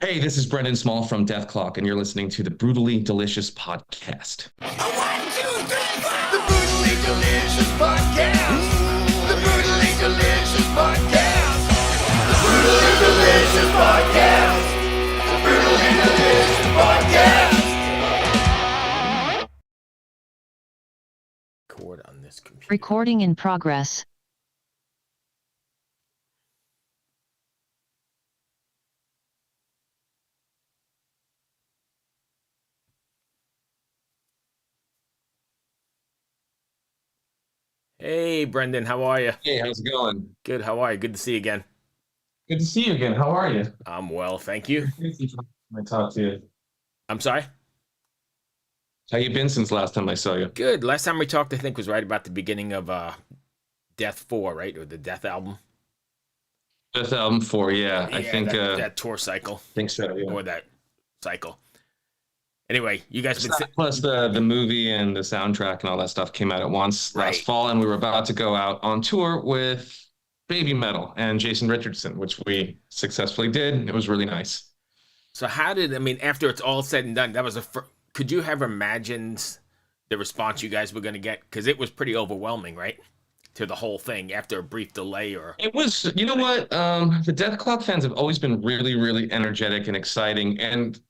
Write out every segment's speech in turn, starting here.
Hey, this is Brendon Small from Dethklok, and you're listening to the Brutally Delicious Podcast. One, two, three, four. The Brutally Delicious Podcast. The Brutally Delicious Podcast. The Brutally Delicious Podcast. The Brutally Delicious Podcast. Record on this computer. Recording in progress. Hey, Brendan, how are you? Hey, how's it going? Good, how are you? Good to see you again. Good to see you again. How are you? I'm well, thank you. I talked to you. I'm sorry? How you been since last time I saw you? Good. Last time we talked, I think, was right about the beginning of Death 4, right? Or the Death album. Death album 4, yeah. I think that tour cycle. think so, yeah. Or that cycle. Anyway, you guys been Plus the movie and the soundtrack and all that stuff came out at once last fall, and we were about to go out on tour with BabyMetal and Jason Richardson, which we successfully did. It was really nice. So after it's all said and done, that was could you have imagined the response you guys were going to get? Because it was pretty overwhelming, right? To the whole thing after a brief delay or... It was, you know what? The Dethklok fans have always been really, really energetic and exciting. And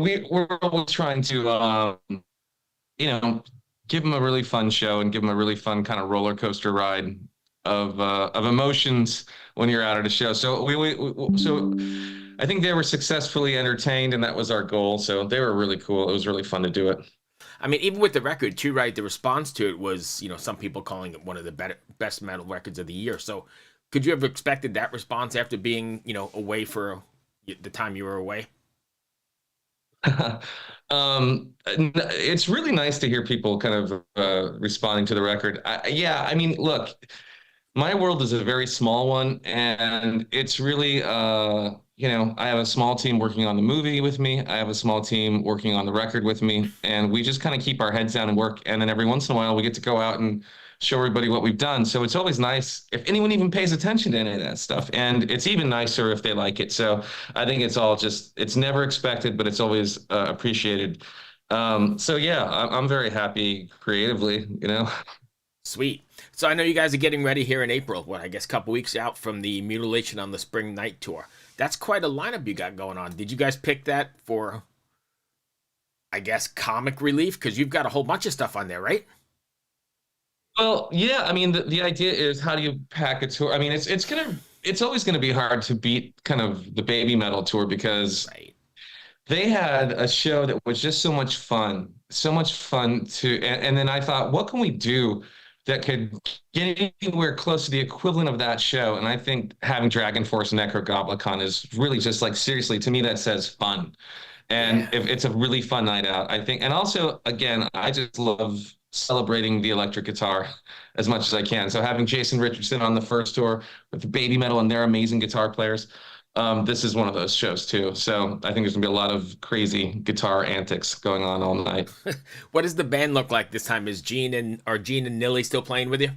we're always trying to, give them a really fun show and give them a really fun kind of roller coaster ride of emotions when you're out at a show. So so I think they were successfully entertained, and that was our goal. So they were really cool. It was really fun to do it. I mean, even with the record too, right? The response to it was, some people calling it one of the best metal records of the year. So could you have expected that response after being, away for the time you were away? It's really nice to hear people kind of responding to the record. Look, my world is a very small one, and it's really, I have a small team working on the movie with me. I have a small team working on the record with me, and we just kind of keep our heads down and work. And then every once in a while, we get to go out and show everybody what we've done. So it's always nice if anyone even pays attention to any of that stuff. And it's even nicer if they like it. So I think it's never expected, but it's always appreciated. So yeah, I'm very happy creatively, Sweet. So I know you guys are getting ready here in April, I guess a couple weeks out from the Mutilation on the Spring Night Tour. That's quite a lineup you got going on. Did you guys pick that for, I guess, comic relief? Because you've got a whole bunch of stuff on there, right? Well, yeah, I mean, the idea is, how do you pack a tour? I mean, it's always gonna be hard to beat kind of the BabyMetal tour, because they had a show that was just so much fun and then I thought, what can we do that could get anywhere close to the equivalent of that show? And I think having Dragon Force and Nekrogoblikon is really just, like, seriously, to me, that says fun. And if it's a really fun night out, I think. And also, again, I just love celebrating the electric guitar as much as I can. So having Jason Richardson on the first tour with BabyMetal and their amazing guitar players, this is one of those shows too. So I think there's gonna be a lot of crazy guitar antics going on all night. What does the band look like this time? Are Gene and Nilly still playing with you?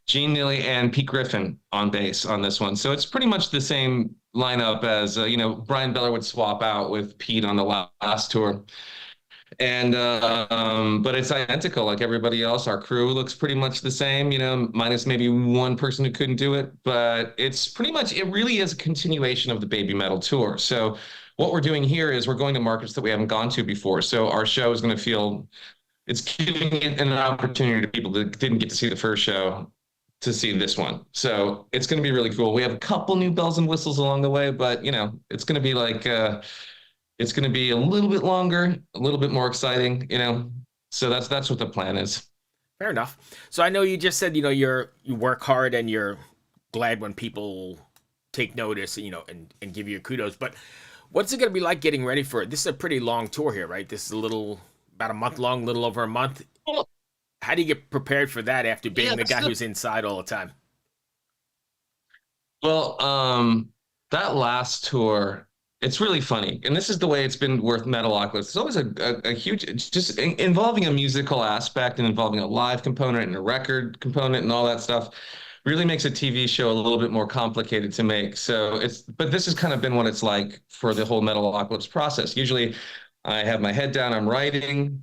Gene Nilly and Pete Griffin on bass on this one. So it's pretty much the same lineup as, Brian Beller would swap out with Pete on the last tour. And but it's identical like everybody else. Our crew looks pretty much the same, minus maybe one person who couldn't do it. But it really is a continuation of the BabyMetal tour. So what we're doing here is we're going to markets that we haven't gone to before. So our show is going to feel, it's giving it an opportunity to people that didn't get to see the first show to see this one. So it's going to be really cool. We have a couple new bells and whistles along the way, but it's going to be like it's going to be a little bit longer, a little bit more exciting, So that's what the plan is. Fair enough. So I know you just said, you work hard and you're glad when people take notice, and give you kudos. But what's it going to be like getting ready for it? This is a pretty long tour here, right? This is about a month long, little over a month. Well, how do you get prepared for that after being the guy who's inside all the time? Well, that last tour, it's really funny. And this is the way it's been with Metalocalypse. It's always a huge, it's just involving a musical aspect and involving a live component and a record component and all that stuff. really makes a TV show a little bit more complicated to make. So but this has kind of been what it's like for the whole Metalocalypse process. Usually I have my head down, I'm writing,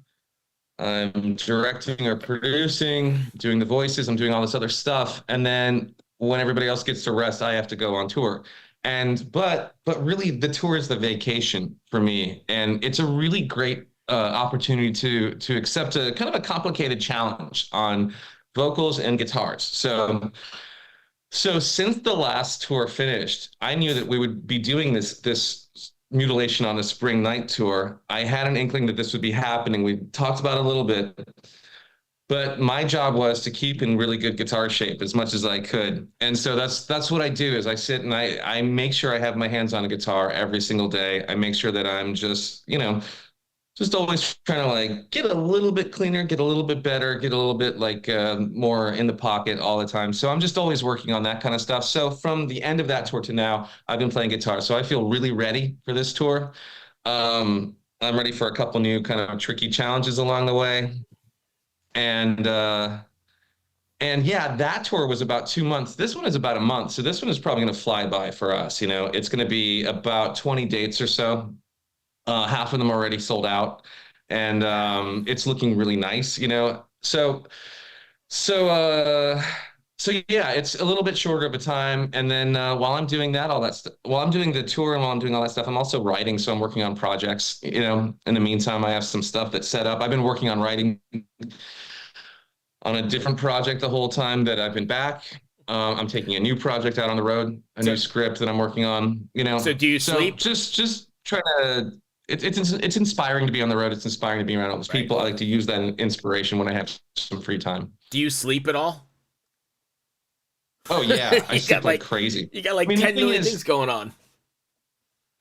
I'm directing or producing, doing the voices, I'm doing all this other stuff. And then when everybody else gets to rest, I have to go on tour. But really the tour is the vacation for me. And it's a really great opportunity to accept a kind of a complicated challenge on vocals and guitars. So since the last tour finished, I knew that we would be doing this mutilation on the spring night tour. I had an inkling that this would be happening. We talked about it a little bit, but my job was to keep in really good guitar shape as much as I could. And so that's what I do is I sit and I make sure I have my hands on a guitar every single day. I make sure that I'm just always trying to like get a little bit cleaner, get a little bit better, get a little bit like more in the pocket all the time. So I'm just always working on that kind of stuff. So from the end of that tour to now, I've been playing guitar. So I feel really ready for this tour. I'm ready for a couple new kind of tricky challenges along the way. And yeah, that tour was about 2 months. This one is about a month. So this one is probably going to fly by for us. It's going to be about 20 dates or so. Half of them already sold out, and it's looking really nice, So, so yeah, it's a little bit shorter of a time. And then while I'm doing that, while I'm doing the tour and while I'm doing all that stuff, I'm also writing. So I'm working on projects. In the meantime, I have some stuff that's set up. I've been working on writing on a different project the whole time that I've been back. I'm taking a new project out on the road, new script that I'm working on. So do you sleep? Just trying to. It's inspiring to be on the road. It's inspiring to be around all those people. I like to use that inspiration when I have some free time. Do you sleep at all? Oh yeah, I sleep like crazy. You got 10 million things going on.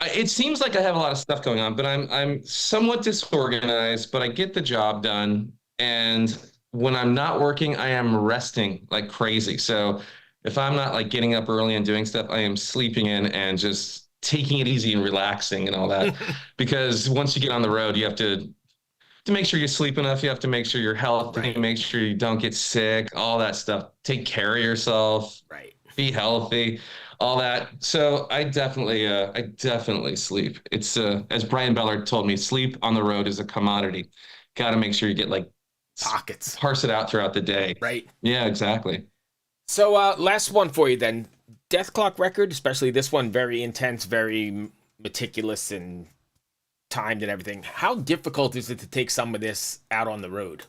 It seems like I have a lot of stuff going on, but I'm somewhat disorganized, but I get the job done. And when I'm not working, I am resting like crazy. So if I'm not like getting up early and doing stuff, I am sleeping in and just taking it easy and relaxing and all that. Because once you get on the road, you have to make sure you sleep enough. You have to make sure you're healthy, make sure you don't get sick, all that stuff. Take care of yourself, be healthy, all that. So I definitely sleep. It's as Brian Bellard told me, sleep on the road is a commodity. Got to make sure you get like pockets, parse it out throughout the day. Right. Yeah, exactly. So last one for you then. Dethklok record, especially this one, very intense, very meticulous and timed and everything. How difficult is it to take some of this out on the road?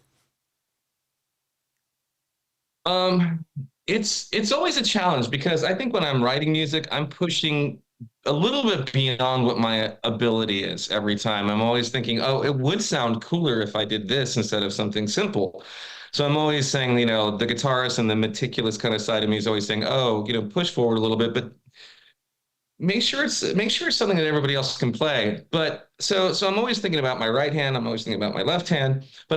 It's always a challenge because I think when I'm writing music, I'm pushing a little bit beyond what my ability is every time. I'm always thinking, oh, it would sound cooler if I did this instead of something simple. So I'm always saying, the guitarist and the meticulous kind of side of me is always saying, oh, push forward a little bit, but make sure it's something that everybody else can play. But so I'm always thinking about my right hand. I'm always thinking about my left hand, but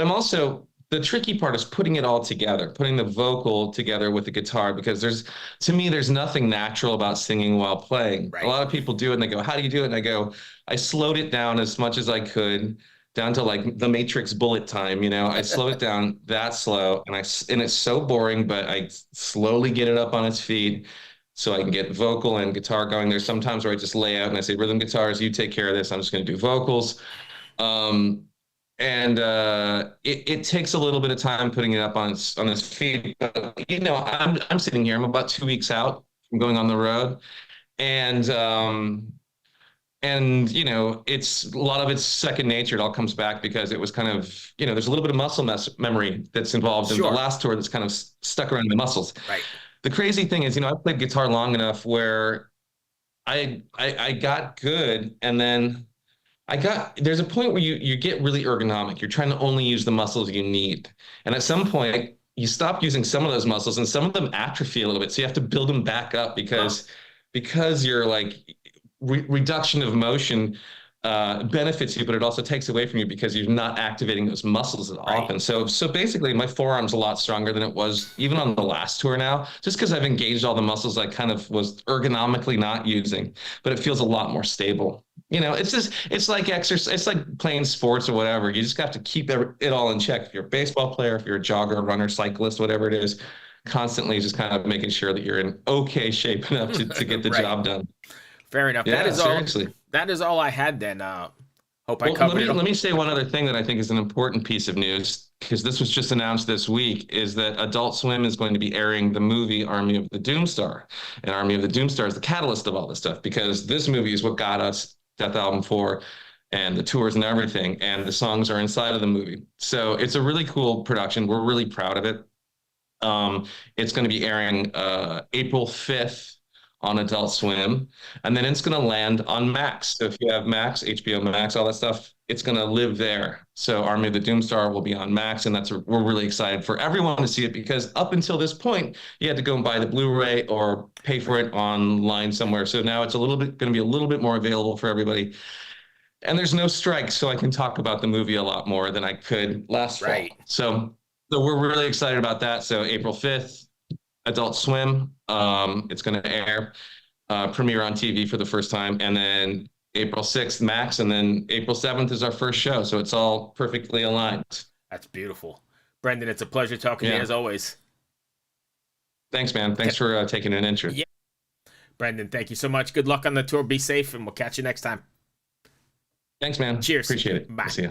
the tricky part is putting it all together, putting the vocal together with the guitar, because to me, there's nothing natural about singing while playing. Right. A lot of people do it and they go, how do you do it? And I go, I slowed it down as much as I could, down to like the Matrix bullet time, I slow it down that slow, and it's so boring, but I slowly get it up on its feet so I can get vocal and guitar going. There's sometimes where I just lay out and I say, rhythm guitars, you take care of this. I'm just going to do vocals. It takes a little bit of time putting it up on its feet. But, I'm sitting here, I'm about 2 weeks out from going on the road, and it's a lot of it's second nature. It all comes back because it was kind of, there's a little bit of muscle memory that's involved in the last tour that's kind of stuck around the muscles. Right. The crazy thing is, I played guitar long enough where I got good, and then there's a point where you get really ergonomic. You're trying to only use the muscles you need. And at some point you stop using some of those muscles and some of them atrophy a little bit. So you have to build them back up because you're like, reduction of motion benefits you, but it also takes away from you because you're not activating those muscles as often. So basically my forearm's a lot stronger than it was even on the last tour now, just because I've engaged all the muscles I kind of was ergonomically not using, but it feels a lot more stable. It's like exercise. It's like playing sports or whatever. You just have to keep it all in check. If you're a baseball player, if you're a jogger, runner, cyclist, whatever it is, constantly just kind of making sure that you're in okay shape enough to get the Right. job done. Fair enough. Yeah, seriously. That is all I had then. Hope I Well, covered it all. let me say one other thing that I think is an important piece of news, because this was just announced this week, is that Adult Swim is going to be airing the movie Army of the Doomstar. And Army of the Doomstar is the catalyst of all this stuff, because this movie is what got us Death Album 4 and the tours and everything, and the songs are inside of the movie. So it's a really cool production. We're really proud of it. It's going to be airing April 5th on Adult Swim, and then it's going to land on Max. So if you have Max, HBO Max, all that stuff, it's going to live there. So Army of the Doomstar will be on Max, and we're really excited for everyone to see it, because up until this point, you had to go and buy the Blu-ray or pay for it online somewhere. So now it's going to be a little bit more available for everybody. And there's no strike, so I can talk about the movie a lot more than I could last fall. So we're really excited about that. So April 5th, Adult Swim. It's going to air, premiere on TV for the first time. And then April 6th, Max. And then April 7th is our first show. So it's all perfectly aligned. That's beautiful. Brendon, it's a pleasure talking to you as always. Thanks, man. Thanks for taking an interest. Yeah. Brendon, thank you so much. Good luck on the tour. Be safe, and we'll catch you next time. Thanks, man. Cheers. Appreciate it. Bye. See ya.